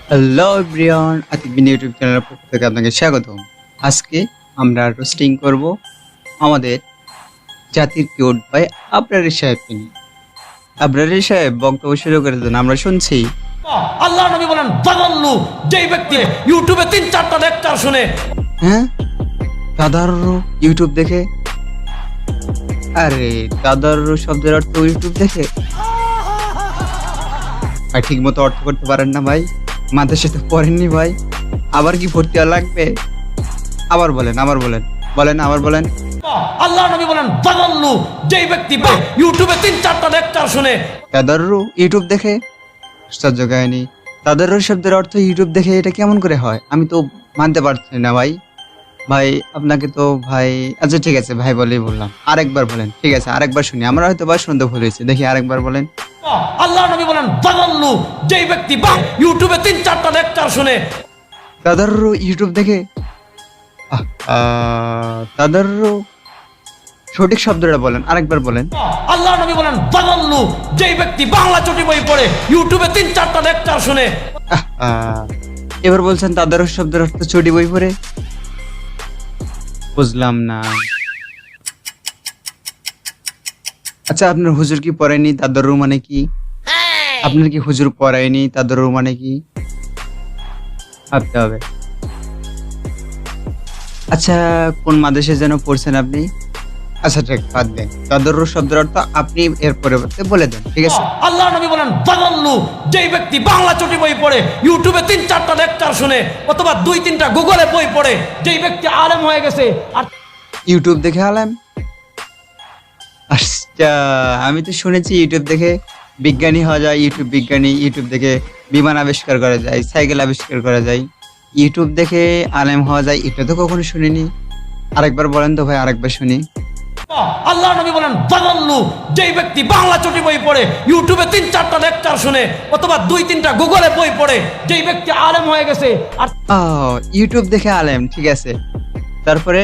Hello everyone, Atik YouTube চ্যানেলের পক্ষ থেকে আপনাকে স্বাগতম। আজকে আমরা রোস্টিং করব আমাদের জাতির কিউট ভাই আবরার সাহেবকে নিয়ে। আবরার সাহেব বক্তব্য শুরু করে দেন, আমরা শুনছি। আল্লাহ নবী বলেন দাদাল্লু, যেই ব্যক্তি ইউটিউবে 3-4টা লেকচার শুনে। হ্যাঁ, তাদাররু ইউটিউব দেখে? আরে তাদাররু শব্দের অর্থ ইউটিউব দেখে? ভাই ঠিক মতো অর্থ করতে পারেন না ভাই, মাদ্রাসাতে পড়েননি ভাই, আবার কি ভর্তি হওয়া লাগবে? আবার বলেন, আবার বলেন। আল্লাহ নবী বলেন দাদাল্লু, যেই ব্যক্তি ইউটিউবে 3-4টা লেকচার শুনে। তাদাররু ইউটিউব দেখে? আশ্চর্য কাহিনী। তাদাররু শব্দের অর্থ ইউটিউব দেখে, এটা কেমন করে হয়? আমি তো মানতে পারছি না ভাই। ভাই আপনাকে তো ভাই, আচ্ছা ঠিক আছে ভাই বলেই বললাম, আরেকবার বলেন। ঠিক আছে আরেকবার শুনি, আমরা হয়তো বা শুনতে ভুল হয়েছে, দেখি আরেকবার বলেন। আল্লাহ নবী বলেন দাদাল্লু, যেই ব্যক্তি ইউটিউবে 3-4টা লেকচার শুনে। তাদাররু ইউটিউব দেখে? তাদাররু সঠিক শব্দটা বলেন, আরেকবার বলেন। আল্লাহ নবী বলেন দাদাল্লু, যেই ব্যক্তি বাংলা চটি বই পড়ে ইউটিউবে 3-4টা লেকচার শুনে। এবার বলছেন তাদাররু শব্দের অর্থ চটি বই পড়ে? বুঝলাম না। আচ্ছা আপনার হুজুর কি পড়ায়নি তাদাররু মানে কি? আপনার কি হুজুর পড়ায়নি তাদাররু মানে কি? ভাবতে হবে। আচ্ছা কোন মাদ্রাসায় যেন পড়ছেন আপনি? আচ্ছা ঠিক, বাদ দেন। তাদাররু শব্দের অর্থ আপনি এর পরিবর্তে বলে দেন, ঠিক আছে? আল্লাহ নবী বলেন দাদাল্লু, যেই ব্যক্তি বাংলা চটি বই পড়ে ইউটিউবে 3-4টা লেকচার শুনে, অথবা 2-3টা গুগলে বই পড়ে, যেই ব্যক্তি আলেম হয়ে গেছে আর ইউটিউব দেখে আলেম? আচ্ছা আমি তো শুনেছি ইউটিউব দেখে বিজ্ঞানী হওয়া যায়, ইউটিউব দেখে বিমান আবিষ্কার করা যায়, সাইকেল আবিষ্কার করা যায়, ইউটিউব দেখে আলেম হওয়া যায়, এটা তো কখনো শুনিনি। আরেকবার বলেন তো ভাই, আরেকবার শুনি। আল্লাহ নবী বলেন দাদাল্লু, যেই ব্যক্তি বাংলা চটি বই পড়ে ইউটিউবে 3-4টা লেকচার শুনে, অথবা 2-3টা গুগলে বই পড়ে, যেই ব্যক্তি আলেম হয়ে গেছে আর ইউটিউব দেখে আলেম, ঠিক আছে। তারপরে